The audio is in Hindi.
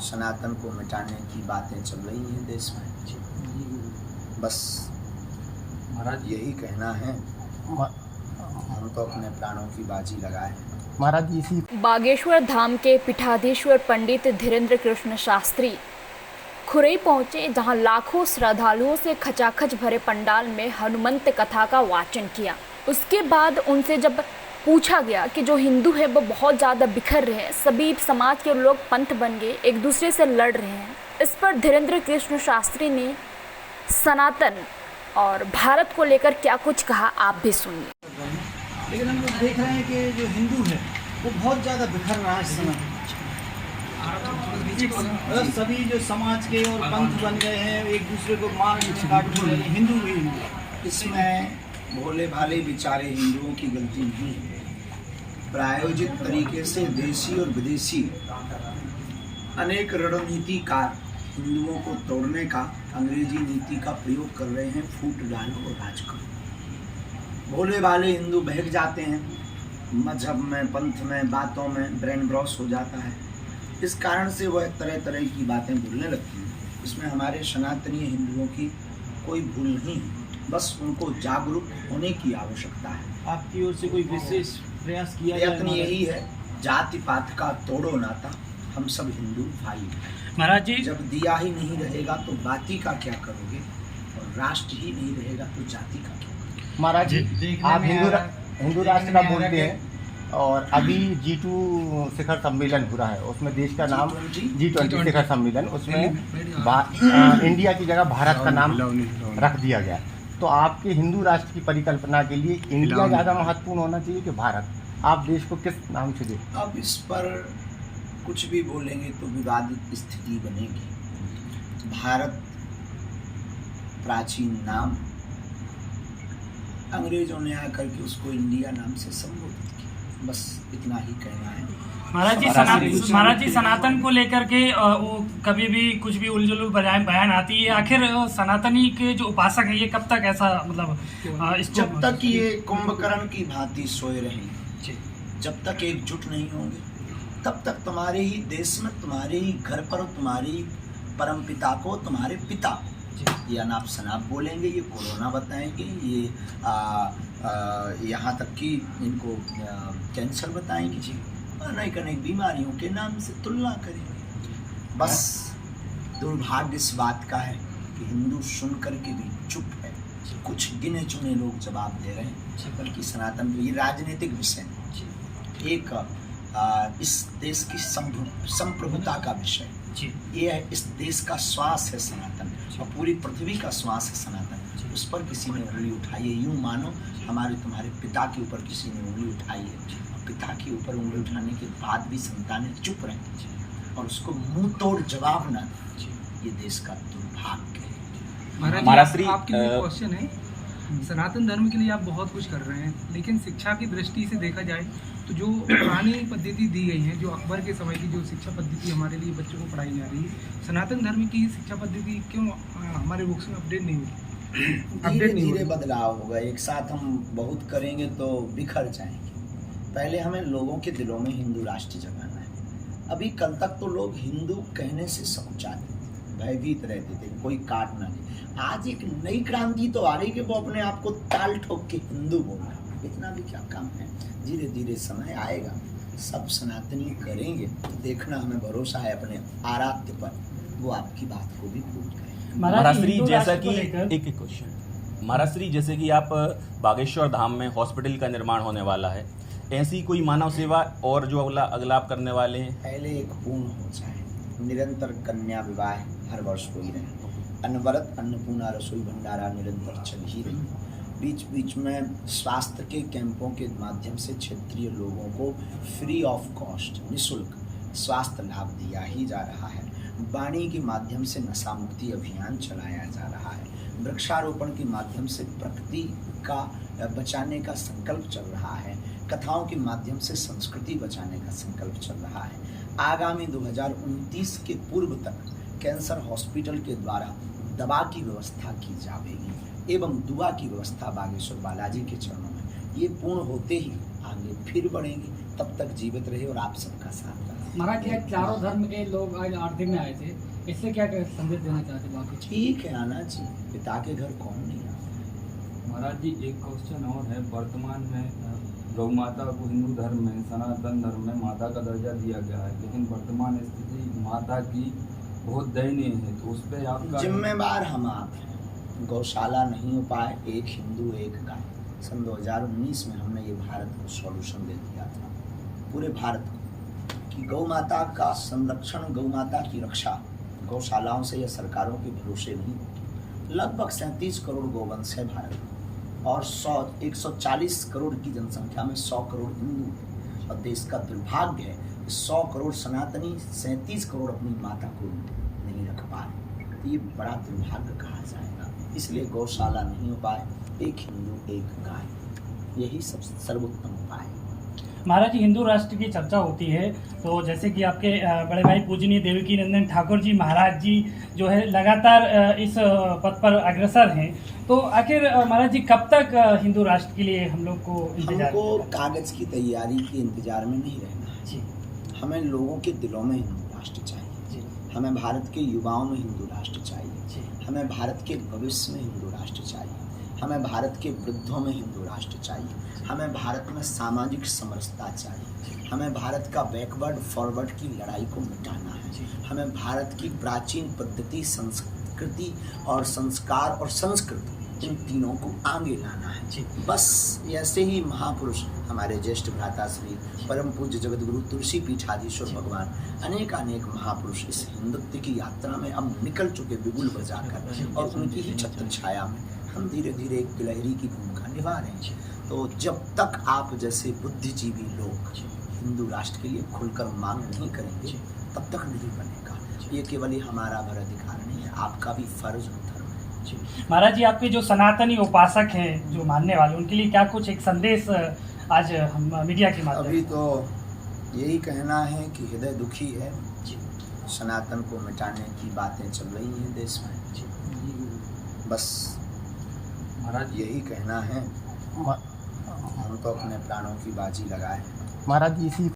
सनातन को मिटाने की बातें चल रही हैं देश में। बस महाराज यही कहना है, हम तो अपने प्राणों की बाजी लगाए। महाराज इसी बागेश्वर धाम के पीठाधीश्वर पंडित धीरेन्द्र कृष्ण शास्त्री खुरई पहुंचे, जहां लाखों श्रद्धालुओं से खचाखच भरे पंडाल में हनुमंत कथा का वाचन किया। उसके बाद उनसे जब पूछा गया कि जो हिंदू है वो बहुत ज़्यादा बिखर रहे हैं, सभी समाज के लोग पंथ बन गए, एक दूसरे से लड़ रहे हैं, इस पर धीरेन्द्र कृष्ण शास्त्री ने सनातन और भारत को लेकर क्या कुछ कहा, आप भी सुनिए। लेकिन हम लोग देख रहे हैं कि जो हिंदू है वो बहुत ज़्यादा बिखर रहा है इस समय। मतलब सभी जो समाज के और पंथ बन गए हैं, एक दूसरे को मार काट रहे हैं, हिंदू भी हिंदू। इसमें भोले भाले बेचारे हिंदुओं की गलती नहीं है। प्रायोजित तरीके से देशी और विदेशी अनेक रणनीतिकार हिंदुओं को तोड़ने का, अंग्रेजी नीति का प्रयोग कर रहे हैं। फूट डालो और राज करो। भोले भाले हिंदू बहक जाते हैं, मजहब में, पंथ में, बातों में ब्रेन ब्रॉस हो जाता है। इस कारण से वह तरह तरह की बातें बोलने लगती हैं। इसमें हमारे सनातनीय हिंदुओं की कोई भूल नहीं है, बस उनको जागरूक होने की आवश्यकता है। आपकी ओर से कोई विशेष प्रयास किया जाए? प्रयत्न यही है, जाति पात का तोड़ो नाता, हम सब हिंदू भाई हैं। महाराज जी, जब दिया ही नहीं रहेगा तो बाती का क्या करोगे, और राष्ट्र ही नहीं रहेगा तो जाति का क्या करोगे। महाराज जी, आप हिंदू राष्ट्र का बोलते हैं, और अभी G2 शिखर सम्मेलन हो रहा है, उसमें देश का नाम G20 शिखर सम्मेलन, उसमें इंडिया की जगह भारत का नाम रख दिया गया। तो आपके हिंदू राष्ट्र की परिकल्पना के लिए इंडिया ज़्यादा महत्वपूर्ण होना चाहिए कि भारत? आप देश को किस नाम से दें? अब इस पर कुछ भी बोलेंगे तो विवादित स्थिति बनेगी। भारत प्राचीन नाम, अंग्रेजों ने आकर के उसको इंडिया नाम से संबोधित किया। बस इतना ही कहना है। महाराज जी, सनातन को लेकर के वो कभी भी कुछ भी उलझुल बयान आती है। आखिर सनातनी के जो उपासक है ये कब तक ऐसा मतलब जब तक ये कुंभकर्ण की भांति सोए रहेंगे, जब तक एकजुट नहीं होंगे, तब तक तुम्हारे ही देश में, तुम्हारे ही घर पर, तुम्हारी परम पिता को, तुम्हारे पिता ये अनाप शनाप बोलेंगे, ये कोरोना बताएंगे, ये यहाँ तक कि इनको कैंसर बताएंगे जी, अनेक अनेक बीमारियों के नाम से तुलना करेंगे। बस दुर्भाग्य इस बात का है कि हिंदू सुन करके भी चुप है। कुछ गिने चुने लोग जवाब दे रहे हैं, बल्कि सनातन ये राजनीतिक विषय है, एक इस देश की संप्रभुता का विषय, ये है इस देश का श्वास है सनातन, और पूरी पृथ्वी का श्वास है सनातन। उस पर किसी ने उंगली उठाई है, यूँ मानो हमारे तुम्हारे पिता के ऊपर किसी ने उंगली उठाई है, पिता के ऊपर उंगली उठाने के बाद भी संतानें चुप रहें और उसको मुंह तोड़ जवाब न दें, ये देश का दुर्भाग्य है। महाराज जी, आपके लिए क्वेश्चन है, सनातन धर्म के लिए आप बहुत कुछ कर रहे हैं, लेकिन शिक्षा की दृष्टि से देखा जाए तो जो पुरानी पद्धति दी गई है, जो अकबर के समय की जो शिक्षा पद्धति हमारे लिए बच्चों को पढ़ाई जा रही है, सनातन धर्म की शिक्षा पद्धति क्यों हमारे बुक्स में अपडेट नहीं होती? धीरे धीरे बदलाव होगा, एक साथ हम बहुत करेंगे तो बिखर जाएंगे। पहले हमें लोगों के दिलों में हिंदू राष्ट्र जगाना है। अभी कल तक तो लोग हिंदू कहने से शौचाते थे, भयभीत रहते थे, कोई काट ना दे। आज एक नई क्रांति तो आ रही कि वो अपने आप को ताल ठोक के हिंदू बोल रहे हैं। इतना भी क्या काम है, धीरे धीरे समय आएगा, सब सनातनी करेंगे, देखना, हमें भरोसा है अपने आराध्य पर, वो आपकी बात को भी पूर्ण करेंगे। महाराज श्री, जैसा कि एक क्वेश्चन, महाराज श्री, जैसे कि आप बागेश्वर धाम में हॉस्पिटल का निर्माण होने वाला है, ऐसी कोई मानव सेवा और जो अगला आप करने वाले हैं? पहले एक पूर्ण हो जाए, निरंतर कन्या विवाह हर वर्ष हो ही रहे, अनवरत अन्नपूर्णा रसोई भंडारा निरंतर चल ही रही, बीच बीच में स्वास्थ्य के कैंपों के माध्यम से क्षेत्रीय लोगों को फ्री ऑफ कॉस्ट, निःशुल्क स्वास्थ्य लाभ दिया ही जा रहा है। वाणी के माध्यम से नशा मुक्ति अभियान चलाया जा रहा है, वृक्षारोपण के माध्यम से प्रकृति का बचाने का संकल्प चल रहा है, कथाओं के माध्यम से संस्कृति बचाने का संकल्प चल रहा है। आगामी 2029 के पूर्व तक कैंसर हॉस्पिटल के द्वारा दवा की व्यवस्था की जाएगी एवं दुआ की व्यवस्था बागेश्वर बालाजी के चरणों में। ये पूर्ण होते ही आगे फिर बढ़ेंगे, तब तक जीवित रहे और आप सबका साथ रहा। महाराज जी आज चारों धर्म के लोग आज आरती में आए थे, इससे क्या संदेश देना चाहते बाकी? ठीक है, आना चाहिए। पिता के घर कौन नहीं आता। महाराज जी एक क्वेश्चन और है, वर्तमान में गौ माता को हिंदू धर्म में, सनातन धर्म में माता का दर्जा दिया गया है, लेकिन वर्तमान स्थिति माता की बहुत दयनीय है, तो उस पर आपका जिम्मेवार हम आप हैं। गौशाला नहीं हो पाए, एक हिंदू एक गाय। सन 2019 में हमने ये भारत को सॉल्यूशन दे दिया था, पूरे भारत को, कि गौ माता का संरक्षण, गौ माता की रक्षा गौशालाओं से या सरकारों के भरोसे नहीं। लगभग 37 करोड़ गौवंश है भारत में, और 140 करोड़ की जनसंख्या में 100 करोड़ हिंदू, और देश का दुर्भाग्य है कि 100 करोड़ सनातनी 37 करोड़ अपनी माता को नहीं रख पा रहे। तो ये बड़ा दुर्भाग्य कहा जाएगा। इसलिए गौशाला नहीं हो पाए, एक हिंदू एक गाय, यही सब सर्वोत्तम उपाय है। महाराज जी हिंदू राष्ट्र की चर्चा होती है, तो जैसे कि आपके बड़े भाई पूजनीय देवकी नंदन ठाकुर जी महाराज जी जो है लगातार इस पद पर अग्रसर हैं, तो आखिर महाराज जी कब तक हिंदू राष्ट्र के लिए हम लोग को इंतजार? हमको कागज की तैयारी के इंतजार में नहीं रहना है जी। हमें लोगों के दिलों में हिंदू राष्ट्र चाहिए जी। हमें भारत के युवाओं में हिंदू राष्ट्र चाहिए जी। हमें भारत के भविष्य में हिंदू राष्ट्र चाहिए। हमें भारत के वृद्धों में हिंदू राष्ट्र चाहिए। हमें भारत में सामाजिक समरसता चाहिए। हमें भारत का बैकवर्ड फॉरवर्ड की लड़ाई को मिटाना है। हमें भारत की प्राचीन पद्धति, संस्कृति और संस्कार और संस्कृति, इन तीनों को आगे लाना है। बस ऐसे ही महापुरुष हमारे ज्येष्ठ भ्राता श्री परम पूज्य जगतगुरु तुलसी पीठाधीश्वर भगवान, अनेक महापुरुष इस हिंदुत्व की यात्रा में अब निकल चुके बिगुल बजाकर, और उनकी ही छत्र छाया में हम धीरे धीरे एक गिलहरी की भूमिका निभा रहे हैं। तो जब तक आप जैसे बुद्धिजीवी लोग हिंदू राष्ट्र के लिए खुलकर मांग नहीं करेंगे, तब तक नहीं बनेगा। ये केवल ही हमारा भर अधिकार नहीं है, आपका भी फर्ज और धर्म है। महाराज जी आपके जो सनातनी उपासक हैं, जो मानने वाले, उनके लिए क्या कुछ एक संदेश आज हम मीडिया के माध्यम? अभी तो यही कहना है कि हृदय दुखी है, सनातन को मिटाने की बातें चल रही हैं देश में। बस महाराज यही कहना है, हम तो अपने प्राणों की बाजी लगाए। महाराज जी इसी